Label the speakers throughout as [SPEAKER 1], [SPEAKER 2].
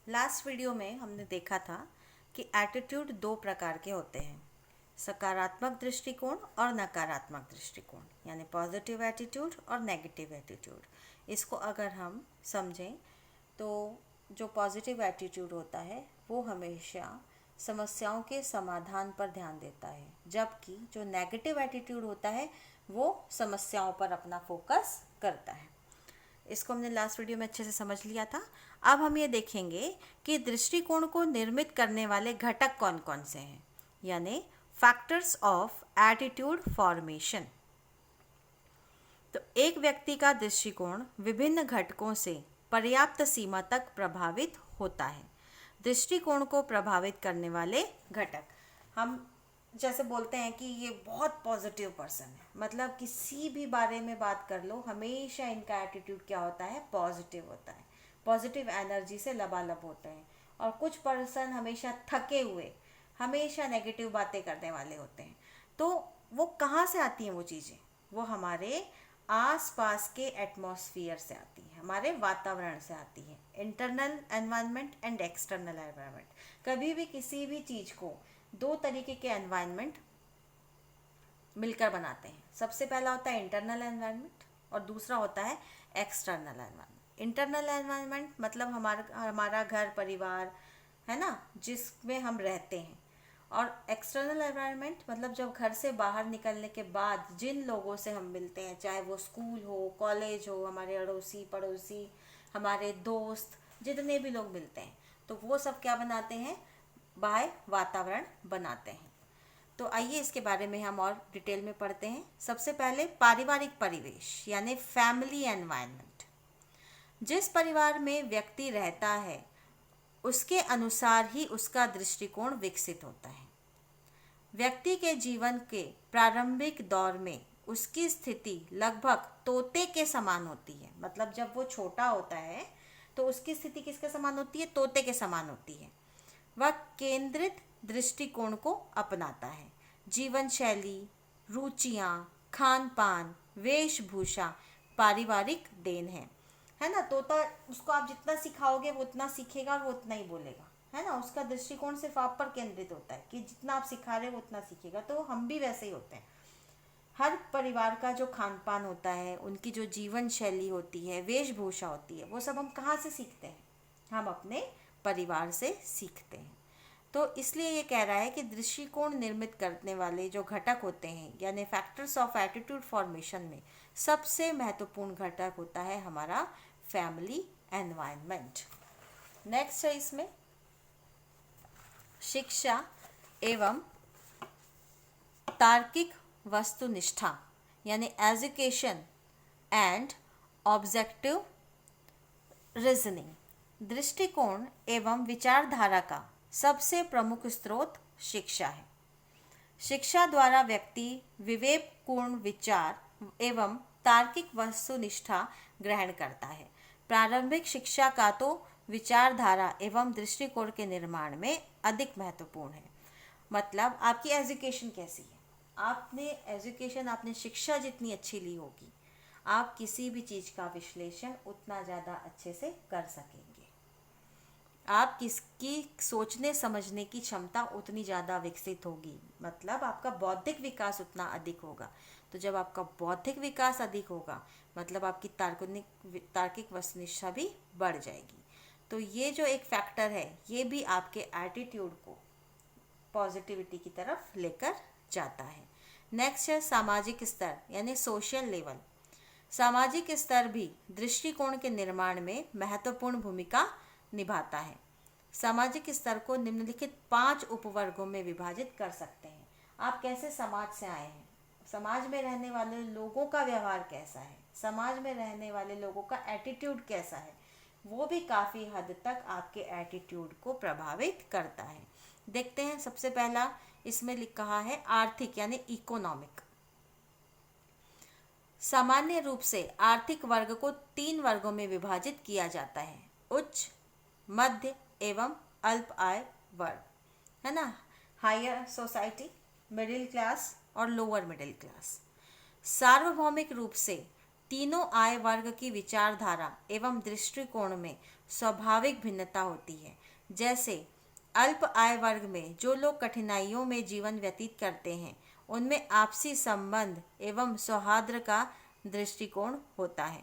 [SPEAKER 1] Last video में हमने देखा था कि एटीट्यूड दो प्रकार के होते हैं, सकारात्मक दृष्टिकोण और नकारात्मक दृष्टिकोण, यानी पॉजिटिव एटीट्यूड और नेगेटिव एटीट्यूड। इसको अगर हम समझें तो जो पॉजिटिव एटीट्यूड होता है वो हमेशा समस्याओं के समाधान पर ध्यान देता है, जबकि जो नेगेटिव एटीट्यूड होता है वो समस्याओं पर अपना फोकस करता है। इसको हमने लास्ट वीडियो में अच्छे से समझ लिया था। अब हम ये देखेंगे कि दृष्टिकोण को निर्मित करने वाले घटक कौन कौन से हैं, यानी फैक्टर्स ऑफ एटीट्यूड फॉर्मेशन। तो एक व्यक्ति का दृष्टिकोण विभिन्न घटकों से पर्याप्त सीमा तक प्रभावित होता है। दृष्टिकोण को प्रभावित करने वाले घटक, हम जैसे बोलते हैं कि ये बहुत पॉजिटिव पर्सन है, मतलब किसी भी बारे में बात कर लो हमेशा इनका एटीट्यूड क्या होता है, पॉजिटिव होता है, पॉजिटिव एनर्जी से लबालब होते हैं। और कुछ पर्सन हमेशा थके हुए, हमेशा नेगेटिव बातें करने वाले होते हैं। तो वो कहाँ से आती हैं वो चीज़ें? वो हमारे आसपास के एटमॉस्फेयर से आती है, हमारे वातावरण से आती है। Internal environment and external environment. कभी भी किसी भी चीज़ को दो तरीके के एनवायरनमेंट मिलकर बनाते हैं। सबसे पहला होता है इंटरनल एनवायरनमेंट और दूसरा होता है एक्सटर्नल एनवायरनमेंट। इंटरनल एनवायरनमेंट मतलब हमारा घर परिवार है ना, जिसमें हम रहते हैं। और एक्सटर्नल एनवायरनमेंट मतलब जब घर से बाहर निकलने के बाद जिन लोगों से हम मिलते हैं, चाहे वो स्कूल हो, कॉलेज हो, हमारे अड़ोसी पड़ोसी, हमारे दोस्त, जितने भी लोग मिलते हैं, तो वो सब क्या बनाते हैं, बाह्य वातावरण बनाते हैं। तो आइए इसके बारे में हम और डिटेल में पढ़ते हैं। सबसे पहले पारिवारिक परिवेश यानी फैमिली एनवायरनमेंट। जिस परिवार में व्यक्ति रहता है उसके अनुसार ही उसका दृष्टिकोण विकसित होता है। व्यक्ति के जीवन के प्रारंभिक दौर में उसकी स्थिति लगभग तोते के समान होती है। मतलब जब वो छोटा होता है तो उसकी स्थिति किसके समान होती है, तोते के समान होती है। वह केंद्रित दृष्टिकोण को अपनाता है। जीवन शैली, रुचियाँ, खान पान, वेशभूषा पारिवारिक देन है ना। तोता, उसको आप जितना सिखाओगे वो उतना सीखेगा और वो उतना ही बोलेगा, है ना। उसका दृष्टिकोण सिर्फ आप पर केंद्रित होता है कि जितना आप सिखा रहे हो उतना सीखेगा। तो हम भी वैसे ही होते हैं। हर परिवार का जो खान पान होता है, उनकी जो जीवन शैली होती है, वेशभूषा होती है, वो सब हम कहाँ से सीखते हैं, हम अपने परिवार से सीखते हैं। तो इसलिए ये कह रहा है कि दृष्टिकोण निर्मित करने वाले जो घटक होते हैं यानी फैक्टर्स ऑफ एटीट्यूड फॉर्मेशन में सबसे महत्वपूर्ण घटक होता है हमारा फैमिली एनवायरनमेंट। नेक्स्ट है इसमें शिक्षा एवं तार्किक वस्तुनिष्ठा यानी एजुकेशन एंड ऑब्जेक्टिव रीजनिंग। दृष्टिकोण एवं विचारधारा का सबसे प्रमुख स्रोत शिक्षा है। शिक्षा द्वारा व्यक्ति विवेकपूर्ण विचार एवं तार्किक वस्तुनिष्ठा ग्रहण करता है। प्रारंभिक शिक्षा का तो विचारधारा एवं दृष्टिकोण के निर्माण में अधिक महत्वपूर्ण है। मतलब आपकी एजुकेशन कैसी है, आपने शिक्षा जितनी अच्छी ली होगी, आप किसी भी चीज़ का विश्लेषण उतना ज़्यादा अच्छे से कर सकेंगे। आप किसकी सोचने समझने की क्षमता उतनी ज़्यादा विकसित होगी, मतलब आपका बौद्धिक विकास उतना अधिक होगा। तो जब आपका बौद्धिक विकास अधिक होगा मतलब आपकी तार्किक वस्तुनिष्ठा भी बढ़ जाएगी। तो ये जो एक फैक्टर है ये भी आपके एटीट्यूड को पॉजिटिविटी की तरफ लेकर जाता है। नेक्स्ट है सामाजिक स्तर यानी सोशल लेवल। सामाजिक स्तर भी दृष्टिकोण के निर्माण में महत्वपूर्ण भूमिका निभाता है। सामाजिक स्तर को निम्नलिखित 5 उपवर्गों में विभाजित कर सकते हैं। आप कैसे समाज से आए हैं, समाज में रहने वाले लोगों का व्यवहार कैसा है, समाज में रहने वाले लोगों का एटीट्यूड कैसा है, वो भी काफ़ी हद तक आपके एटीट्यूड को प्रभावित करता है। देखते हैं, सबसे पहला इसमें लिखा है आर्थिक यानी इकोनॉमिक। सामान्य रूप से आर्थिक वर्ग को 3 वर्गों में विभाजित किया जाता है, उच्च, मध्य एवं अल्प आय वर्ग, है ना। हायर सोसाइटी, मिडिल क्लास और लोअर मिडिल क्लास। सार्वभौमिक रूप से तीनों आय वर्ग की विचारधारा एवं दृष्टिकोण में स्वाभाविक भिन्नता होती है। जैसे अल्प आय वर्ग में जो लोग कठिनाइयों में जीवन व्यतीत करते हैं, उनमें आपसी संबंध एवं सौहार्द का दृष्टिकोण होता है।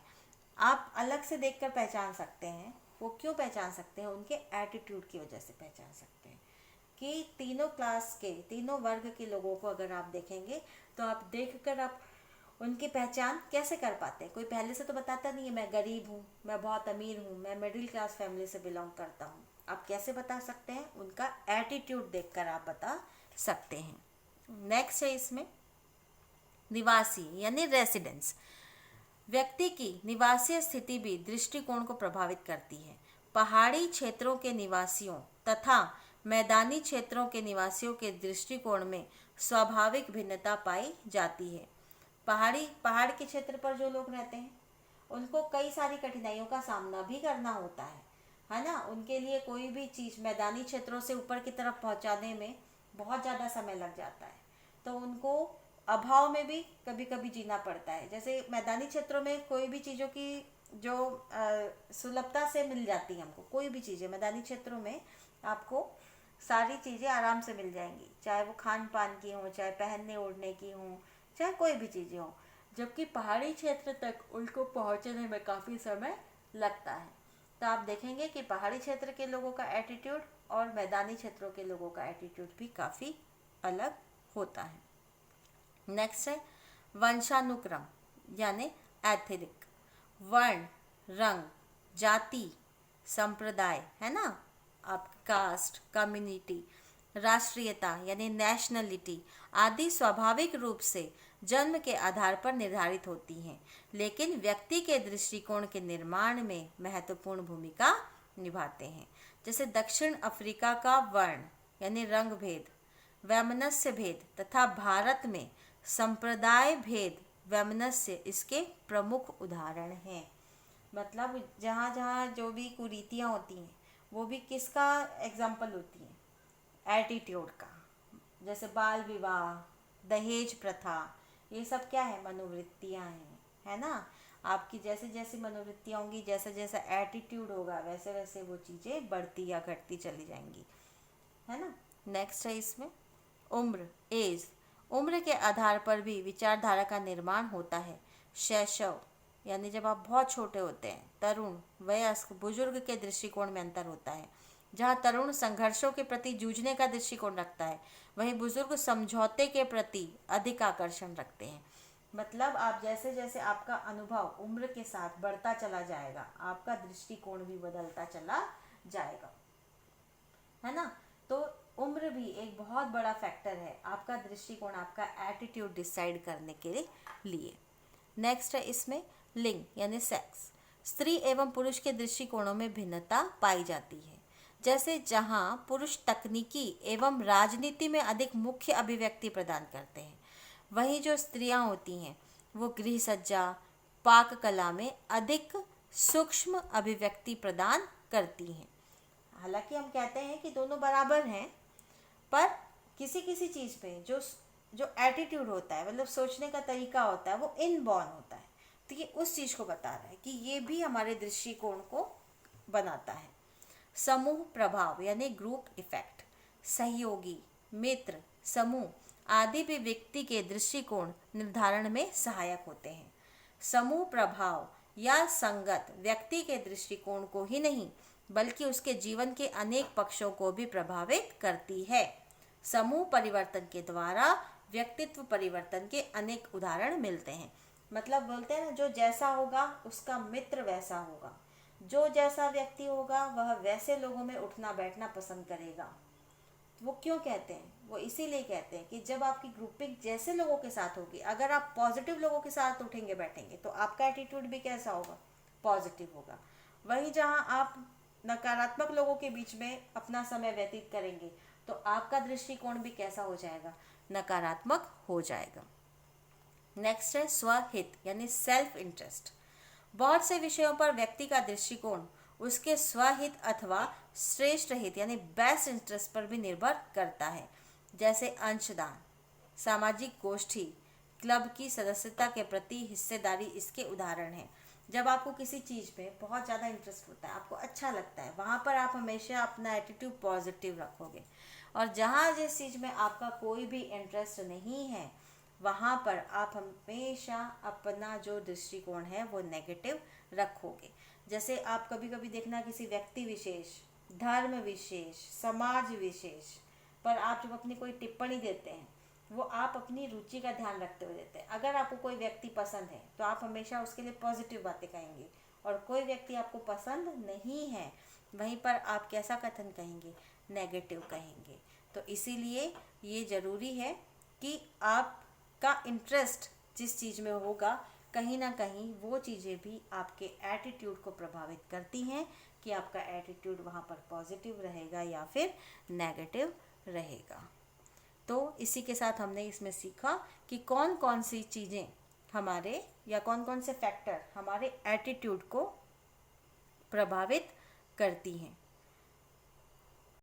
[SPEAKER 1] आप अलग से देखकर पहचान सकते हैं। वो क्यों पहचान सकते हैं? उनके एटीट्यूड की वजह से पहचान सकते हैं कि तीनों क्लास के, तीनों वर्ग के लोगों को अगर आप देखेंगे तो आप देखकर आप उनकी पहचान कैसे कर पाते हैं? कोई पहले से तो बताता नहीं है मैं गरीब हूँ, मैं बहुत अमीर हूँ, मैं मिडिल क्लास फैमिली से बिलोंग करता हूँ। आप कैसे बता सकते हैं? उनका एटीट्यूड देखकर आप बता सकते हैं। नेक्स्ट है इसमें निवासी यानी रेसिडेंस। व्यक्ति की निवासीय स्थिति भी दृष्टिकोण को प्रभावित करती है। पहाड़ी क्षेत्रों के निवासियों तथा मैदानी क्षेत्रों के निवासियों के दृष्टिकोण में स्वाभाविक भिन्नता पाई जाती है। पहाड़ के क्षेत्र पर जो लोग रहते हैं उनको कई सारी कठिनाइयों का सामना भी करना होता है ना। उनके लिए कोई भी चीज़ मैदानी क्षेत्रों से ऊपर की तरफ पहुंचाने में बहुत ज़्यादा समय लग जाता है, तो उनको अभाव में भी कभी कभी जीना पड़ता है। जैसे मैदानी क्षेत्रों में कोई भी चीज़ों की जो सुलभता से मिल जाती है हमको, कोई भी चीज़ें मैदानी क्षेत्रों में आपको सारी चीज़ें आराम से मिल जाएंगी, चाहे वो खान पान की हों, चाहे पहनने ओढ़ने की हों, चाहे कोई भी चीज़ें हों। जबकि पहाड़ी क्षेत्र तक उनको पहुंचने में काफ़ी समय लगता है। तो आप देखेंगे कि पहाड़ी क्षेत्र के लोगों का एटीट्यूड और मैदानी क्षेत्रों के लोगों का एटीट्यूड भी काफ़ी अलग होता है। नेक्स्ट है वंशानुक्रम यानी एथनिक। वर्ण, रंग, जाति, संप्रदाय है ना, आप कास्ट, कम्युनिटी, राष्ट्रीयता यानी नेशनलिटी आदि स्वाभाविक रूप से जन्म के आधार पर निर्धारित होती हैं, लेकिन व्यक्ति के दृष्टिकोण के निर्माण में महत्वपूर्ण भूमिका निभाते हैं। जैसे दक्षिण अफ्रीका का वर्ण यानी रंग भेद, वैमनस्य भेद तथा भारत में संप्रदाय भेद वैमनस्य इसके प्रमुख उदाहरण हैं। मतलब जहाँ जहाँ जो भी कुरीतियाँ होती हैं वो भी किसका एग्जाम्पल होती हैं? एटीट्यूड का। जैसे बाल विवाह, दहेज प्रथा, ये सब क्या है? मनोवृत्तियाँ हैं, है ना। आपकी जैसे जैसी मनोवृत्तियाँ होंगी, जैसा जैसा एटीट्यूड होगा, वैसे वैसे वो चीज़ें बढ़ती या घटती चली जाएंगी, है ना। नेक्स्ट है इसमें उम्र, एज। उम्र के आधार पर भी विचारधारा का निर्माण होता है। शैशव यानी जब आप बहुत छोटे होते हैं, तरुण, वयस्क, बुजुर्ग के दृष्टिकोण में अंतर होता है। जहाँ तरुण संघर्षों के प्रति जूझने का दृष्टिकोण रखता है, वहीं बुजुर्ग समझौते के प्रति अधिक आकर्षण रखते हैं। मतलब आप जैसे जैसे आपका अनुभव उम्र के साथ बढ़ता चला जाएगा, आपका दृष्टिकोण भी बदलता चला जाएगा, है ना। तो उम्र भी एक बहुत बड़ा फैक्टर है आपका दृष्टिकोण, आपका एटीट्यूड डिसाइड करने के लिए। नेक्स्ट है इसमें लिंग यानी सेक्स। स्त्री एवं पुरुष के दृष्टिकोणों में भिन्नता पाई जाती है। जैसे जहाँ पुरुष तकनीकी एवं राजनीति में अधिक मुख्य अभिव्यक्ति प्रदान करते हैं, वहीं जो स्त्रियाँ होती हैं वो गृह सज्जा, पाक कला में अधिक सूक्ष्म अभिव्यक्ति प्रदान करती हैं। हालांकि हम कहते हैं कि दोनों बराबर हैं, पर किसी किसी चीज़ पे जो एटीट्यूड होता है, मतलब सोचने का तरीका होता है, वो इनबॉर्न होता है। तो ये उस चीज़ को बता रहा है कि ये भी हमारे दृष्टिकोण को बनाता है। समूह प्रभाव यानी ग्रुप इफेक्ट। सहयोगी, मित्र, समूह आदि भी व्यक्ति के दृष्टिकोण निर्धारण में सहायक होते हैं। समूह प्रभाव या संगत व्यक्ति के दृष्टिकोण को ही नहीं बल्कि उसके जीवन के अनेक पक्षों को भी प्रभावित करती है। समूह परिवर्तन के द्वारा व्यक्तित्व परिवर्तन के अनेक उदाहरण मिलते हैं। मतलब बोलते हैं ना, जो जैसा होगा उसका मित्र वैसा होगा, जो जैसा व्यक्ति होगा वह वैसे लोगों में उठना बैठना पसंद करेगा। वो क्यों कहते हैं? वो इसीलिए कहते हैं कि जब आपकी ग्रुपिंग जैसे लोगों के साथ होगी, अगर आप पॉजिटिव लोगों के साथ उठेंगे बैठेंगे तो आपका एटीट्यूड भी कैसा होगा? पॉजिटिव होगा। वहीं जहाँ आप नकारात्मक लोगों के बीच में अपना समय व्यतीत करेंगे तो आपका दृष्टिकोण भी कैसा हो जाएगा? नकारात्मक हो जाएगा। नेक्स्ट है स्वहित यानी सेल्फ इंटरेस्ट। बहुत से विषयों पर व्यक्ति का दृष्टिकोण उसके स्वहित अथवा श्रेष्ठ हित यानी बेस्ट इंटरेस्ट पर भी निर्भर करता है। जैसे अंशदान, सामाजिक गोष्ठी, क्लब की सदस्यता के प्रति हिस्सेदारी इसके उदाहरण हैं। जब आपको किसी चीज़ में बहुत ज़्यादा इंटरेस्ट होता है, आपको अच्छा लगता है, वहाँ पर आप हमेशा अपना एटीट्यूड पॉजिटिव रखोगे। और जहाँ जिस चीज़ में आपका कोई भी इंटरेस्ट नहीं है, वहाँ पर आप हमेशा अपना जो दृष्टिकोण है वो नेगेटिव रखोगे। जैसे आप कभी कभी देखना, किसी व्यक्ति विशेष, धर्म विशेष, समाज विशेष पर आप जब अपनी कोई टिप्पणी देते हैं, वो आप अपनी रुचि का ध्यान रखते हुए देते हैं। अगर आपको कोई व्यक्ति पसंद है तो आप हमेशा उसके लिए पॉजिटिव बातें कहेंगे, और कोई व्यक्ति आपको पसंद नहीं है, वहीं पर आप कैसा कथन कहेंगे? नेगेटिव कहेंगे। तो इसीलिए ये ज़रूरी है कि आपका इंटरेस्ट जिस चीज़ में होगा, कहीं ना कहीं वो चीज़ें भी आपके एटीट्यूड को प्रभावित करती हैं कि आपका एटीट्यूड वहाँ पर पॉजिटिव रहेगा या फिर नेगेटिव रहेगा। तो इसी के साथ हमने इसमें सीखा कि कौन कौन सी चीज़ें हमारे, या कौन कौन से फैक्टर हमारे एटीट्यूड को प्रभावित करती हैं।